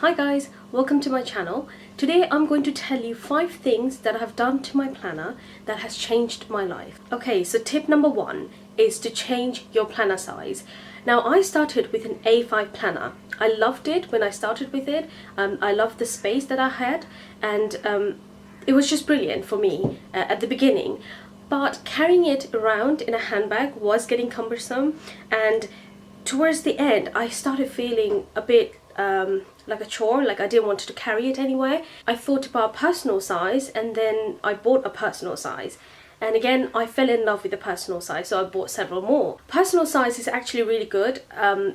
Hi guys, welcome to my channel. Today I'm going to tell you 5 things that I have done to my planner that has changed my life. Okay, so tip number 1 is to change your planner size. Now I started with an A5 planner. I loved it when I started with it. I loved the space that I had, and it was just brilliant for me at the beginning. But carrying it around in a handbag was getting cumbersome, and towards the end I started feeling a bit like a chore, like I didn't want to carry it anywhere. I thought about personal size, and then I bought a personal size. And again, I fell in love with the personal size, so I bought several more. Personal size is actually really good.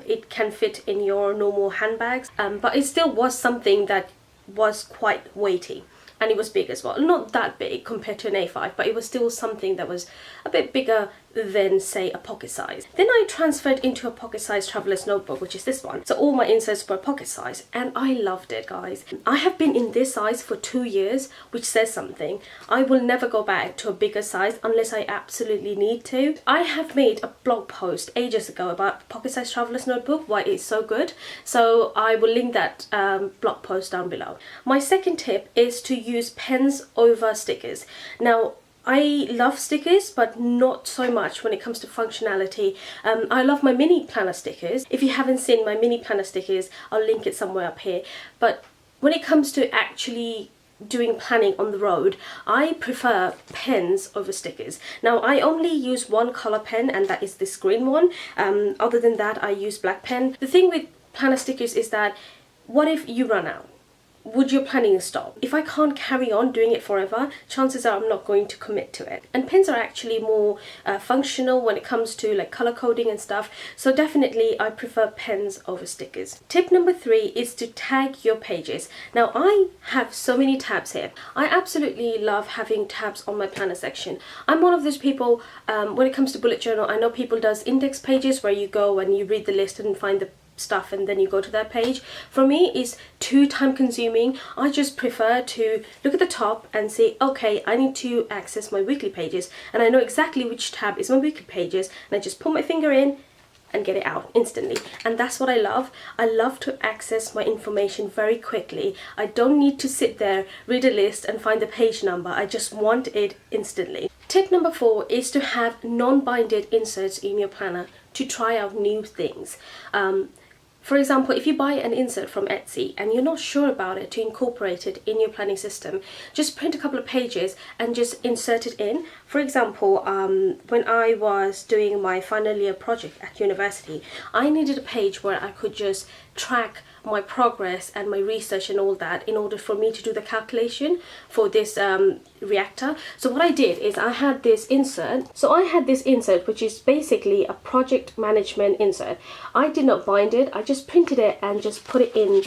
It can fit in your normal handbags, but it still was something that was quite weighty. And it was big as well. Not that big compared to an A5, but it was still something that was a bit bigger than, say, a pocket size. Then I transferred into a pocket size traveler's notebook, which is this one. So all my inserts were pocket size, and I loved it, guys. I have been in this size for 2 years, which says something. I will never go back to a bigger size unless I absolutely need to. I have made a blog post ages ago about pocket size traveler's notebook, why it's so good. So I will link that blog post down below. My second tip is to use pens over stickers. Now, I love stickers, but not so much when it comes to functionality. I love my mini planner stickers. If you haven't seen my mini planner stickers, I'll link it somewhere up here. But when it comes to actually doing planning on the road, I prefer pens over stickers. Now, I only use one color pen, and that is this green one. Other than that, I use black pen. The thing with planner stickers is that, what if you run out? Would your planning stop? If I can't carry on doing it forever, chances are I'm not going to commit to it. And pens are actually more functional when it comes to like color coding and stuff. So definitely I prefer pens over stickers. Tip number 3 is to tag your pages. Now I have so many tabs here. I absolutely love having tabs on my planner section. I'm one of those people, when it comes to bullet journal, I know people does index pages where you go and you read the list and find the stuff and then you go to that page. For me, it's too time consuming. I just prefer to look at the top and say, okay, I need to access my weekly pages, and I know exactly which tab is my weekly pages, and I just put my finger in and get it out instantly. And that's what I love. I love to access my information very quickly. I don't need to sit there, read a list and find the page number. I just want it instantly. Tip number 4 is to have non-binded inserts in your planner to try out new things. For example, if you buy an insert from Etsy and you're not sure about it, to incorporate it in your planning system, just print a couple of pages and just insert it in. For example, when I was doing my final year project at university, I needed a page where I could just track my progress and my research and all that in order for me to do the calculation for this reactor. So what I did is I had this insert. Which is basically a project management insert. I did not bind it. I just printed it and just put it in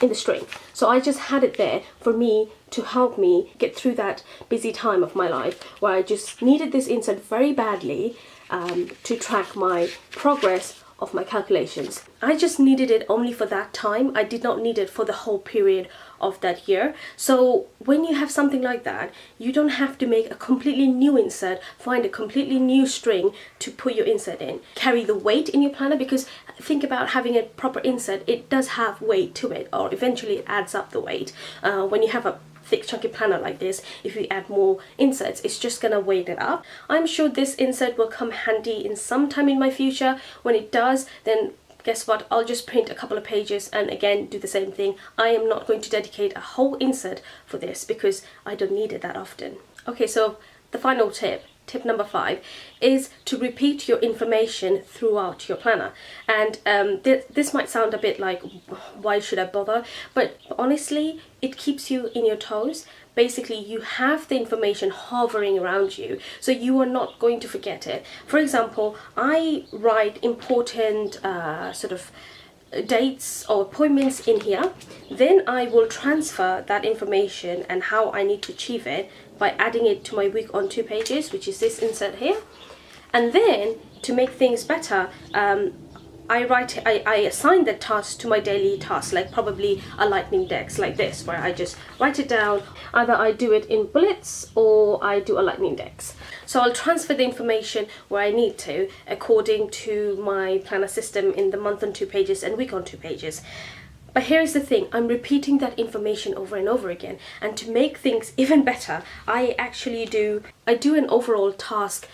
the string. So I just had it there for me to help me get through that busy time of my life where I just needed this insert very badly to track my progress of my calculations. I just needed it only for that time. I did not need it for the whole period of that year. So when you have something like that, you don't have to make a completely new insert, find a completely new string to put your insert in. Carry the weight in your planner, because think about having a proper insert, it does have weight to it, or eventually it adds up the weight. When you have a thick chunky planner like this, if you add more inserts, it's just gonna weight it up. I'm sure this insert will come handy in some time in my future. When it does, then guess what, I'll just print a couple of pages and again do the same thing. I am not going to dedicate a whole insert for this because I don't need it that often. Okay, so the final tip number 5 is to repeat your information throughout your planner. And this might sound a bit like, why should I bother? But honestly, it keeps you in your toes. Basically, you have the information hovering around you, so you are not going to forget it. For example, I write important sort of dates or appointments in here. Then I will transfer that information and how I need to achieve it by adding it to my week on 2 pages, which is this insert here. And then to make things better, I assign the task to my daily tasks, like probably a lightning dex like this, where I just write it down. Either I do it in bullets or I do a lightning dex. So I'll transfer the information where I need to according to my planner system in the month on 2 pages and week on 2 pages. But here's the thing, I'm repeating that information over and over again. And to make things even better, I do an overall task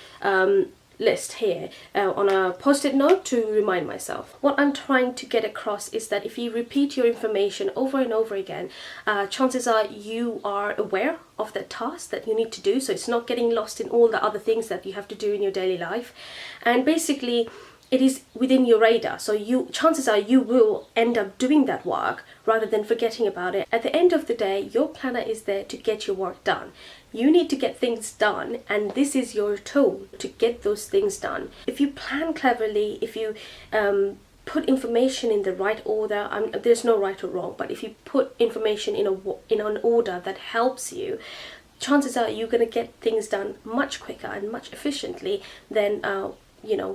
list here on a post-it note to remind myself. What I'm trying to get across is that if you repeat your information over and over again, chances are you are aware of the task that you need to do, so it's not getting lost in all the other things that you have to do in your daily life. And basically it is within your radar, so chances are you will end up doing that work rather than forgetting about it. At the end of the day, your planner is there to get your work done. You need to get things done, and this is your tool to get those things done. If you plan cleverly, if you put information in the right order, there's no right or wrong, but if you put information in an order that helps you, chances are you're going to get things done much quicker and much efficiently than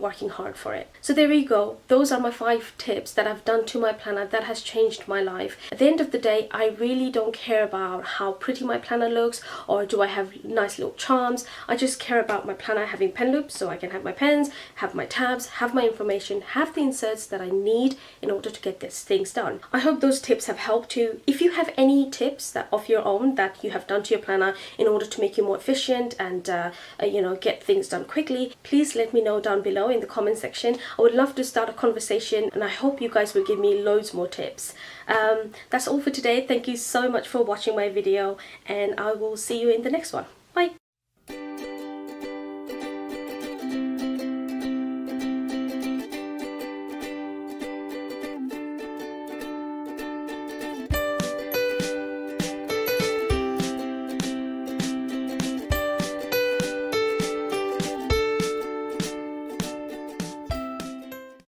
working hard for it. So there you go. Those are my 5 tips that I've done to my planner that has changed my life. At the end of the day, I really don't care about how pretty my planner looks or do I have nice little charms. I just care about my planner having pen loops so I can have my pens, have my tabs, have my information, have the inserts that I need in order to get these things done. I hope those tips have helped you. If you have any tips of your own that you have done to your planner in order to make you more efficient and get things done quickly, please let me know down below in the comment section. I would love to start a conversation, and I hope you guys will give me loads more tips. That's all for today. Thank you so much for watching my video, and I will see you in the next one.